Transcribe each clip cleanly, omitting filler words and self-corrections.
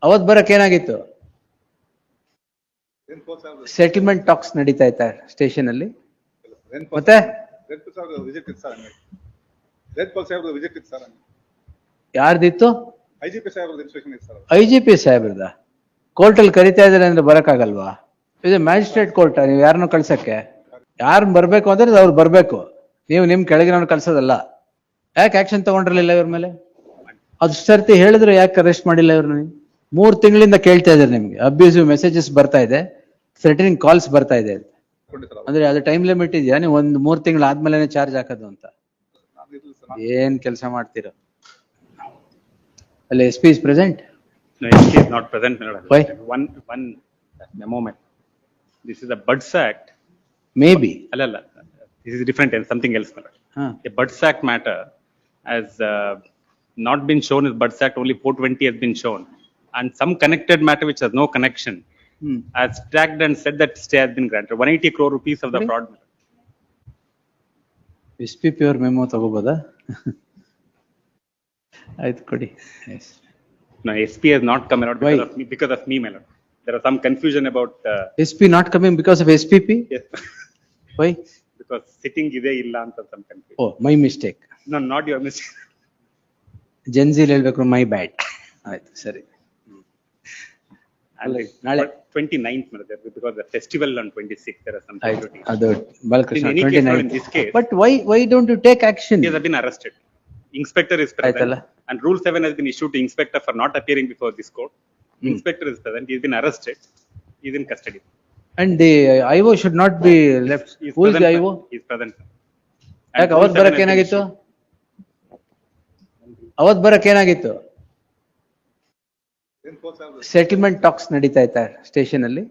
ಅವತ್ ಬರಕ್ ಏನಾಗಿತ್ತು? ಸೆಟಲ್ಮೆಂಟ್ ಟಾಕ್ಸ್ ನಡೀತಾ ಇತ್ತ ಸ್ಟೇಷನ್ ಅಲ್ಲಿ. ಮತ್ತೆ ಯಾರ್ದಿತ್ತು? IGP ಸಾಹೇಬ್ರದ. ಕೋರ್ಟ್ ಅಲ್ಲಿ ಕರಿತಾ ಇದಾರೆ ಅಂದ್ರೆ ಬರಕ್ಕಾಗಲ್ವಾ? ಇದು ಮ್ಯಾಜಿಸ್ಟ್ರೇಟ್ ಕೋರ್ಟ್, ನೀವು ಯಾರನ್ನು ಕಳ್ಸಕ್ಕೆ? ಯಾರು ಬರ್ಬೇಕು ಅಂದ್ರೆ ಅವ್ರು ಬರ್ಬೇಕು, ನೀವು ನಿಮ್ ಕೆಳಗಿನವ್ರು ಕಳ್ಸೋದಲ್ಲ. ಯಾಕೆ ಆಕ್ಷನ್ ತಗೊಂಡಿರ್ಲಿಲ್ಲ ಇವ್ರ ಮೇಲೆ? ಅದು ಸರ್ತಿ ಹೇಳಿದ್ರು ಯಾಕೆ ಅರೆಸ್ಟ್ ಮಾಡಿಲ್ಲ ಇವ್ರನ್ನ? 3 ತಿಂಗಳಿಂದ ಕೇಳ್ತಾ ಇದ್ದಾರೆ ನಿಮ್ಗೆ, ಅಬ್ಯೂಸಿವ್ ಮೆಸೇಜಸ್ ಬರ್ತಾ ಇದೆ, ಥ್ರೆಟನಿಂಗ್ ಕಾಲ್ಸ್ ಬರ್ತಾ ಇದೆ ಅಂದ್ರೆ ಅದು ಟೈಮ್ ಲಿಮಿಟ್ ಇದೆಯಾ? ನೀವು 3 ತಿಂಗಳು ಆದ್ಮೇಲೆ ಚಾರ್ಜ್ ಹಾಕೋದು ಅಂತ ಏನ್ ಕೆಲಸ ಮಾಡ್ತೀರಾ? ಅಲ್ಲಿ SP is present? No, SP is not present. Why? A moment. This is a Buds Act. Maybe. Allala. This is different and something else. A Buds Act matter has not been shown as Buds Act, only 420 has been shown. And some connected matter which has no connection has tagged and said that stay has been granted. 180 crore rupees of the fraud matter. SPP ಅವ್ರ memo ತಗೋಬೋದಾ? ಆಯ್ತು ಕೊಡಿ. No, SP has not come out because of me, my lord. There is some confusion about SP not coming because of SPP? Yes. Why? Because sitting ide illa anta some confusion. Oh, my mistake. No, not your mistake. Gen Z ಹೇಳ್ಬೇಕು, my bad. ಆಯ್ತು ಸರಿ. ನಾಳೆ 29th because the festival on 26th there are some activities. ಅದು Balakrishna In any case, 29. in this case, But why don't you take action? he has been arrested. Inspector is present, ಆಯ್ತಲ್ಲ? and Rule 7 has been issued to inspector for not appearing before this court. Inspector is present. He has been arrested. He is in custody. And the IO should not be left. He is Who is the present, IO? He is present. ಯಾಕೆ ಅವತ್ ಬರಕ್ ಏನಾಗಿತ್ತು? ಅವತ್ ಬರಕ್ ಏನಾಗಿತ್ತು? Settlement tax ನಡೀತಾ ಇತ್ತ station ಅಲ್ಲಿ.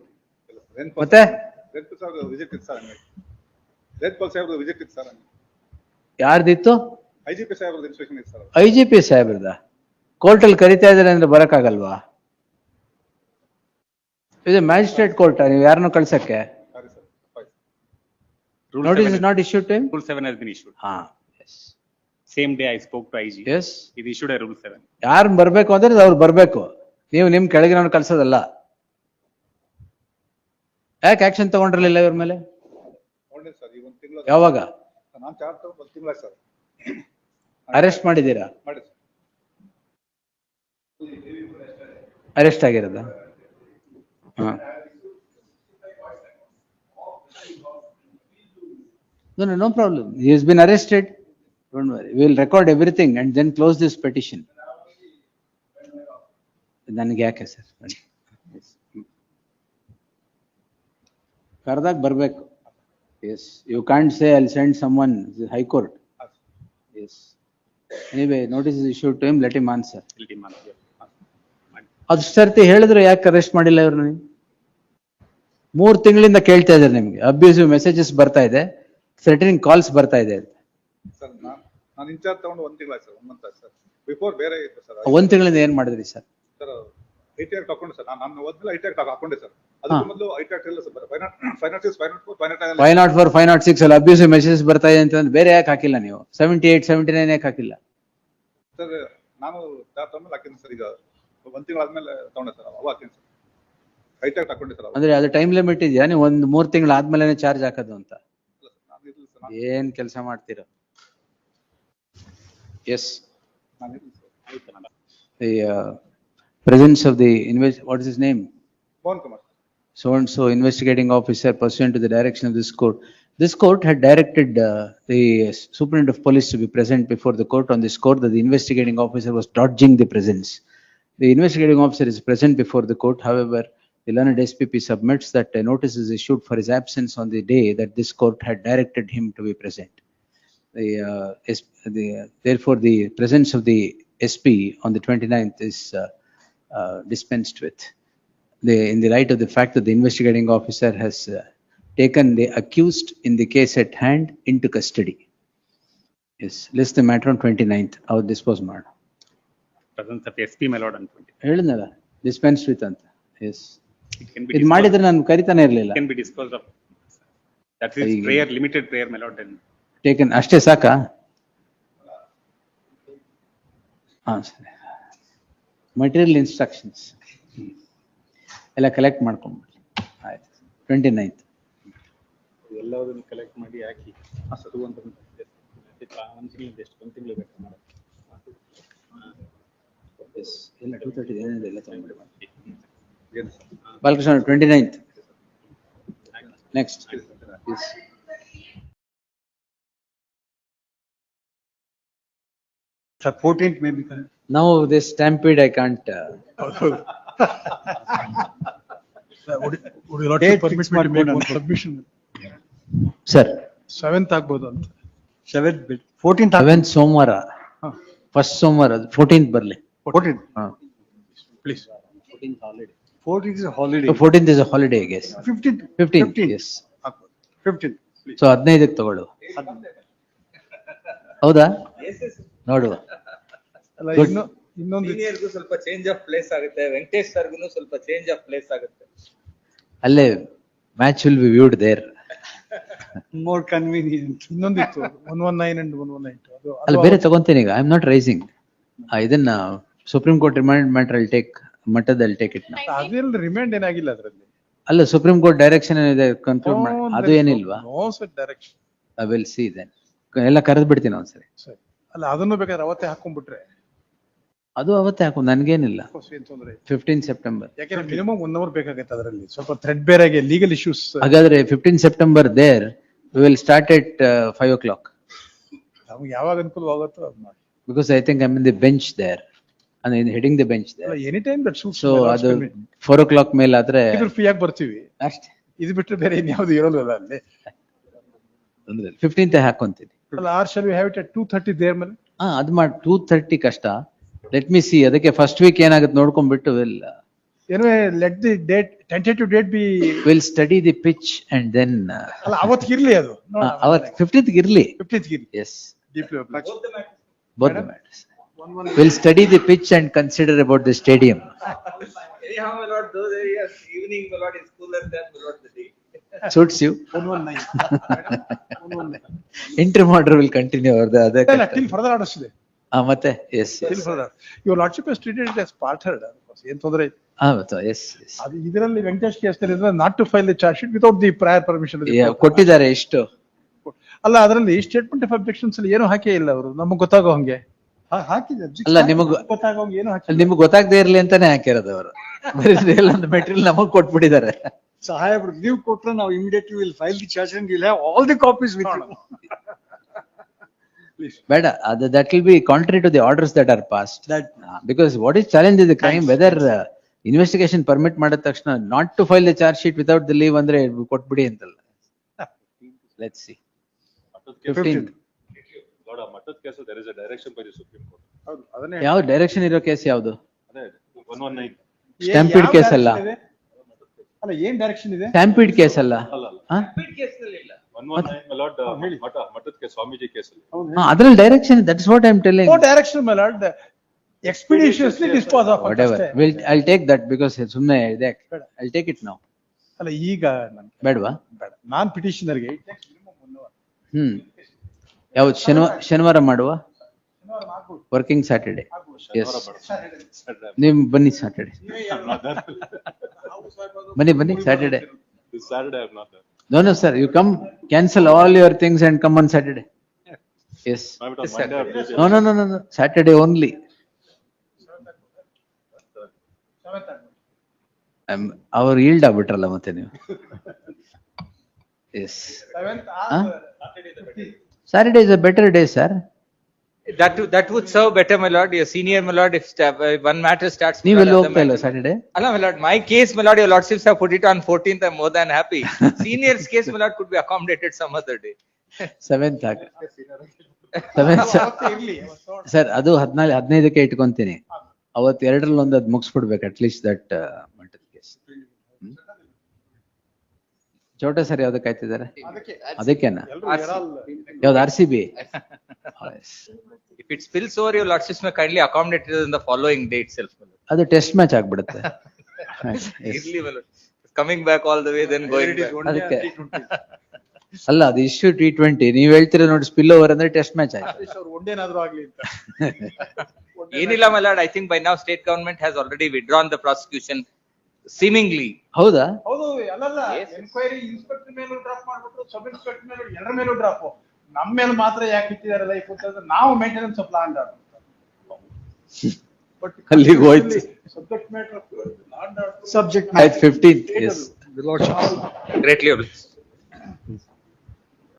ಮತ್ತೆ ಯಾರ್ದಿತ್ತು? IGP ಸಾಹೇಬ್ರದ. ಕೋರ್ಟ್ ಅಲ್ಲಿ ಕರಿತಾ ಇದಾರೆ ಅಂದ್ರೆ ಬರಕ್ಕಾಗಲ್ವಾ? ಇದು ಮ್ಯಾಜಿಸ್ಟ್ರೇಟ್ ಕೋರ್ಟ್, ನೀವು ಯಾರನ್ನು ಕಳ್ಸಕ್ಕೆ? Notice is not issued to him? Rule 7 has been issued. Yes. Same day I spoke to IG. Yes. He issued a Rule 7. ಯಾರು ಬರ್ಬೇಕು ಅಂದ್ರೆ ಅವ್ರು ಬರ್ಬೇಕು, ನೀವು ನಿಮ್ ಕೆಳಗಿನವ್ರು ಕಳ್ಸೋದಲ್ಲ. ಯಾಕೆ ಆಕ್ಷನ್ ತಗೊಂಡಿರ್ಲಿಲ್ಲ ಇವ್ರ ಮೇಲೆ? ಯಾವಾಗ ಅರೆಸ್ಟ್ ಮಾಡಿದ್ದೀರಾ? Arrest ಆಗಿರೋದ? No problem. He has been arrested. Don't worry. We will record everything and then close this petition. ನನಗೆ ಯಾಕೆ ಸರ್? ಕರ್ದಾಗ ಬರ್ಬೇಕು. Yes. You can't say I'll send someone. This is High Court. Yes. Anyway, notice is issued to him. Let him answer. ಅದು ಸರ್ತಿ ಹೇಳಿದ್ರು ಯಾಕೆ arrest ಮಾಡಿಲ್ಲ ಇವ್ರನ್ನ? 3 ತಿಂಗಳಿಂದ ಕೇಳ್ತಾ ಇದ್ದಾರೆ ನಿಮ್ಗೆ, ಅಬ್ಯೂಸಿವ್ ಮೆಸೇಜಸ್ ಬರ್ತಾ ಇದೆ, ಥ್ರೆಟನಿಂಗ್ ಕಾಲ್ಸ್ ಬರ್ತಾ ಇದೆ. ನಾನು ಇನ್ಚಾರ್ಜ್ ತಗೊಂಡು 1 ತಿಂಗಳ ಸರ್, 1 ಮಂತ್ ಸರ್. ಬಿಫೋರ್ ಬೇರೆ ಇತ್ತು ಸರ್. 1 ತಿಂಗಳಿಂದ ಏನ್ ಮಾಡಿದ್ರಿ ಸರ್? ಸರ್ IT ಆಕ್ಟ್ ಹಾಕೊಂಡೆ ಸರ್. ನಾನು ಓದ್ಮೇಲೆ IT ಆಕ್ಟ್ ಹಾಕೊಂಡೆ ಸರ್. ಅದಕ್ಕೆ ಮೊದಲು IT ಆಕ್ಟ್ ಇಲ್ಲ ಸರ್. 506, 504, 504, 506 ಅಲ್ಲಿ ಅಬ್ಯೂಸಿವ್ ಮೆಸೇಜಸ್ ಬರ್ತಾ ಇದೆ ಅಂತ ಬೇರೆ ಯಾಕೆ ಹಾಕಿಲ್ಲ ನೀವು? 78, 79 ಯಾಕೆ ಹಾಕಿಲ್ಲ ಸರ್? ನಾನು ತಗೊಂಡು ಹಾಕಿದ್ದೀನಿ ಸರ್. ಈಗ 1 ತಿಂಗಳ ಆದ್ಮೇಲೆ ತಗೊಂಡೆ ಸರ್. ಅವಾಗ ಹಾಕಿದ್ದೀನಿ ಸರ್. IT ಆಕ್ಟ್ ಹಾಕೊಂಡೆ ಸರ್. ಅಂದ್ರೆ ಅದು ಟೈಮ್ ಲಿಮಿಟ್ ಇದೆಯಾ? ನೀವು 3 ತಿಂಗಳು ಆದ್ಮೇಲೆ ಚಾರ್ಜ್ ಹಾಕೋದು ಅಂತ ಏನ್ ಕೆಲಸ ಮಾಡ್ತೀರಾ? S. The presence of the what is his name? Mohan Kumar. So and so investigating officer pursuant to the direction of this court. This court had directed the superintendent of police to be present before the court on this court that the investigating officer was dodging the presence. The investigating officer is present before the court. However, the learned SPP submits that a notice is issued for his absence on the day that this court had directed him to be present. Therefore, the presence of the SP on the 29th is dispensed with. In the light of the fact that the investigating officer has taken the accused in the case at hand into custody. Yes, list the matter on 29th. How dispose matter? Presence of SP my lord on 20. ಹೇಳಿದ್ನಲ್ಲ dispensed with ಅಂತ. Yes. It can be. ಇದು ಮಾಡಿದ್ರೆ ನಾನು ಕರಿತಾನೆ ಇರಲಿಲ್ಲ. Can be disposed of. That is prayer, limited prayer my lord. Taken ಅಷ್ಟೇ ಸಾಕಾ? Material instructions. ಎಲ್ಲ collect ಮಾಡ್ಕೊಂಡ್ಬಿಡಿ. ಆಯ್ತು 29th. ಎಲ್ಲದನ್ನು ಕಲೆಕ್ಟ್ ಮಾಡಿ ಹಾಕಿ ಅದು ಒಂದು ತಿಂಗಳು ಎಷ್ಟು ಒಂದು ತಿಂಗಳು ಬೇಕು ಮಾಡೋದು. ಎಲ್ಲ 230 ಏನಿದೆ ಎಲ್ಲ ತಗೊಂಡ್ಬಿಡಿ. ಏನು sir? Balakrishna 29th. Next. Yes. Sir, 14th may be correct. Now this stampede I can't. Would you not Date permit fix me to make ಮಾಡ್ಕೊಂಡು one submission? Sir, 7th ಆಗ್ಬೋದು ಅಂತ. 7th bit. 14th. 7th ಸೋಮವಾರ. First ಸೋಮವಾರ 14th ಬರ್ಲಿ. 14th. Please. 14th is a holiday. 14th is a holiday, I guess. 15th. 15th, yes. 15th. Please. So 15ಕ್ಕೆ ತಗೊಳ್ಳು. ಹೌದಾ? ನೋಡುವ. ಅಲ್ಲ Good. ಇನ್ನೊಂದು ಸೀನಿಯರ್ಗೂ ಸ್ವಲ್ಪ ಚೇಂಜ್ ಆಫ್ ಪ್ಲೇಸ್ ಆಗುತ್ತೆ, ವೆಂಕಟೇಶ್ ಸರ್ಗೂ ಸ್ವಲ್ಪ ಚೇಂಜ್ ಆಫ್ ಪ್ಲೇಸ್ ಆಗುತ್ತೆ. ಅಲ್ಲೇ match will be viewed there. More convenient. ಇನ್ನೊಂದಿತ್ತು 119 and 119. ಅಲ್ಲಿ ಬೇರೆ ತಗೊಂತೀನಿ ಈಗ. I am not raising. ಇದನ್ನ ಸುಪ್ರೀಂ ಕೋರ್ಟ್ ರಿಮೈಂಡ್ ಮ್ಯಾಟರ್ ಅಲ್ಲಿ ಟೇಕ್ ಮಟ್ಟದಲ್ಲಿ ಟೇಕ್ ಇಟ್. ಅದೆಲ್ಲ ರಿಮೈಂಡ್ ಏನಾಗಿಲ್ಲ ಅದರಲ್ಲಿ. ಅಲ್ಲ ಸುಪ್ರೀಂ ಕೋರ್ಟ್ ಡೈರೆಕ್ಷನ್ ಏನಿದೆ ಕನ್ಕ್ಲೂಡ್ ಮಾಡಿ ಅದು ಏನಿಲ್ವಾ? No set direction. I will see then. ಎಲ್ಲ ಕರೆದು ಬಿಡ್ತೀನಿ ಒಂದ್ಸರಿ. ಸರಿ. ಅಲ್ಲ ಅದನ್ನು ಬೇಕಾದ್ರೆ ಅವತ್ತೇ ಹಾಕೊಂಡ್ಬಿಟ್ರೆ ಅದು ಅವತ್ತೇ ಹಾಕು, ನನ್ಗೇನಿಲ್ಲ. ಏನ್ ತೊಂದ್ರೆ ಇಲ್ಲ. 15 ಸೆಪ್ಟೆಂಬರ್. ಯಾಕಂದ್ರೆ ಮಿನಿಮಮ್ 1 hour ಬೇಕಾಗುತ್ತೆ ಅದರಲ್ಲಿ ಸ್ವಲ್ಪ ಥ್ರೆಡ್ ಬೇರೆಗೆ ಲೀಗಲ್ ಇಶ್ಯೂಸ್. ಹಾಗಾದ್ರೆ 15 September there we will start at 5 o'clock. ನಮ್ಗೆ ಯಾವಾಗ ಅನುಕೂಲವಾಗುತ್ತೋ ಅದು ಮಾಡಿ. Because I think I'm in the bench there. And in heading the bench there. Any time that shoots. So ಅದು 4 o'clock ಮೇಲೆ ಆದ್ರೆ ಇದ್ರ ಫ್ರೀ ಆಗಿ ಬರ್ತೀವಿ ಅಷ್ಟೇ. ಇದು ಬಿಟ್ಟರೆ ಬೇರೆ ಇನ್ಯಾವುದು ಇರೋಲ್ಲ ಅಲ್ಲಿ. 15th ಹಾಕೊಂತೀನಿ. ಅಲ್ಲ or shall we have it at 2:30 there ಮೇಲೆ. ಅದು ಮಾಡಿ 2:30 ಕಷ್ಟ. Let me see. ಅದಕ್ಕೆ ಫಸ್ಟ್ ವೀಕ್ ಏನಾಗುತ್ತೆ ನೋಡ್ಕೊಂಡ್ಬಿಟ್ಟು ಏನೋ let the date tentative date be. Will study the pitch and then ಅಲ್ಲ ಅವತ್ತು ಇರ್ಲಿ ಅದು. ಅವತ್ತು 15th ಇರ್ಲಿ. 15th ಇರ್ಲಿ. Yes. Deeply Both the matters. We'll study the pitch and consider about the stadium. Anyhow, my lord, those areas, evening, my lord, is cooler than my lord the day. Suits you. 119. Interim order will continue over the other. ಇಲ್ಲ till further orders ಇದೆ. ಮತ್ತೆ yes. Till further your lordship has treated it as part heard. ಏನ್ ತೊಂದರೆ ಇಲ್ಲ. yes. ಅದು ಇದರಲ್ಲಿ Venkatesh case ನಲ್ಲಿ not to file the charge sheet without the prior permission. ಕೊಟ್ಟಿದ್ದಾರೆ ಎಷ್ಟು. ಅಲ್ಲ ಅದರಲ್ಲಿ ಸ್ಟೇಟ್ಮೆಂಟ್ ಆಫ್ ಅಬ್ಜೆಕ್ಷನ್ಸ್ ಅಲ್ಲಿ ಏನು ಹಾಕೇ ಇಲ್ಲ ಅವರು, ನಮಗೆ ಗೊತ್ತಾಗೋ ಹಂಗೆ ಹಾಕಿದೆ. ಅಲ್ಲ ನಿಮಗೂ ಗೊತ್ತಾಗೋ ಹಂಗೆ ಏನು ಹಾಕಿ. ನಿಮ್ಗೆ ಗೊತ್ತಾಗದೇ ಇರ್ಲಿ ಅಂತಾನೆ ಹಾಕಿರೋದು ಅವರು. ಒಂದು ಮೆಟೀರಿಯಲ್ ನಮಗ್ ಕೊಟ್ಬಿಟ್ಟಿದ್ದಾರೆ. ಸಾಹೇಬ್ರು ನೀವು ಕೊಟ್ರೆ ನಾವು immediately will file the charge and will have all the copies with you. ಬೇಡ, ಅದು that will be contrary to the orders that are passed. That Because what is challenge is the crime, whether investigation permit ಮಾಡಿದ ತಕ್ಷಣ not to file the charge sheet without the leave ಅಂದ್ರೆ ಕೊಟ್ಬಿಡಿ ಅಂತಲ್ಲ. Let's see. 15th. Lord, a Mattad case, there is a direction by the Supreme Court. ಹೌದು ಅದನ್ನೇ ಯಾವ direction ಇರೋ case ಯಾವುದು? ಅದೇ 119. Stampede case ಅಲ್ಲ. ಅಲ್ಲ ಏನ್ ಡೈರೆಕ್ಷನ್ ಇದೆ? Stampede case ಅಲ್ಲ. ಅಲ್ಲ. ಹಾ? ಕೇಸ್ ನಲ್ಲಿ ಇಲ್ಲ. 119, my lord, Mattad case, Swamiji case. ಅದ್ರಲ್ಲಿ direction, that's what I'm telling. No direction my lord. Expeditiously dispose of. Whatever. I'll take that because ಸುಮ್ನೆ ಇದೆ. I'll take it now. ಅಲ್ಲ ಈಗ ಬೇಡವಾ? ಬೇಡ. ನಾನ್ ಪಿಟಿಷನರ್ಗೆ ಯಾವ್ದು ಶನಿವಾರ ಮಾಡುವ? Working Saturday. ಎಸ್, ನೀವು ಬನ್ನಿ ಸ್ಯಾಟರ್ಡೆ. ಬನ್ನಿ Saturday. This Saturday, I am not there. No sir, you come, cancel all your things and come on Saturday. Yes. Maybe on Monday or Tuesday. No, Saturday only. ಅವ್ರು ಈಲ್ಡ್ ಆಗ್ಬಿಟ್ರಲ್ಲ ಮತ್ತೆ ನೀವು. Yes, Saturday is a better day, sir. That would serve better, my lord. Your senior, my lord, if one matter starts. my ನೀವೆಲ್ಲ lord, ಹೋಗ್ತಾ ಇಲ್ಲ Saturday? Allah, my lord, my case, my lord, your lordships have put it on 14th. I'm more than happy. Senior's case, my lord, could be accommodated some other day. 7th ಆಗ 7th sir, ಅದು 15ಕ್ಕೆ ಇಟ್ಕೊಂತೀನಿ. ಅವತ್ತು ಎರಡರಲ್ಲಿ ಒಂದು ಅದು ಮುಗಿಸ್ಬಿಡ್ಬೇಕು at least that ಮಟ್ಟದ case. ಚೋಟ sir ಯಾವ್ದಕ್ಕೆ ಆಯ್ತಿದ್ದಾರೆ? ಅದಕ್ಕೆನಾ? ಯಾವ್ದು RCB? If it spills over, your lordships may kindly accommodate it in the following day itself. ಅದು ಟೆಸ್ಟ್ ಮ್ಯಾಚ್ ಆಗ್ಬಿಡುತ್ತೆ. Really, my lord. Coming back all the way, then going back. ಅದಕ್ಕೆ ಅಲ್ಲ, ಅದು issue T20. ನೀವ್ ಹೇಳ್ತೀರಾ ನೋಡಿ, spill over ಅಂದ್ರೆ test match ಆಯ್ತು. ಒಂದೇನಾದ್ರೂ ಆಗ್ಲಿ ಅಂತ. Enilla, my lord, I think by now state government has already withdrawn the prosecution seemingly. ಹೌದಾ? ಹೌದು ಅಲ್ಲಲ್ಲ ಎನ್ಕ್ವೈರಿ ಇನ್ಸ್ಪೆಕ್ಟರ್ ಮೇಲೂ ಡ್ರಾಪ್ ಮಾಡ್ಬಿಟ್ಟು ಸಬ್ ಇನ್ಸ್ಪೆಕ್ಟರ್ ಮೇಲೂ ಎಲ್ಲರ ಮೇಲೂ ಡ್ರಾಪ್. ನಮ್ಮ ಮೇಲೆ ಮಾತ್ರ ಯಾಕೆ ಇಟ್ಟಿದಾರಲ್ಲ ಈ ಕೂತಂದ್ರೆ ನಾವು ಮೇಂಟೆನೆನ್ಸ್ ಆಫ್ ಲ್ಯಾಂಡ್ ಬಟ್ ಅಲ್ಲಿಗೆ ಹೋಯ್ತು. ಸಬ್ಜೆಕ್ಟ್ ಮ್ಯಾಟರ್ Subject ಆಯ್ತು 15th. Yes. The Lordship. Greatly obliged.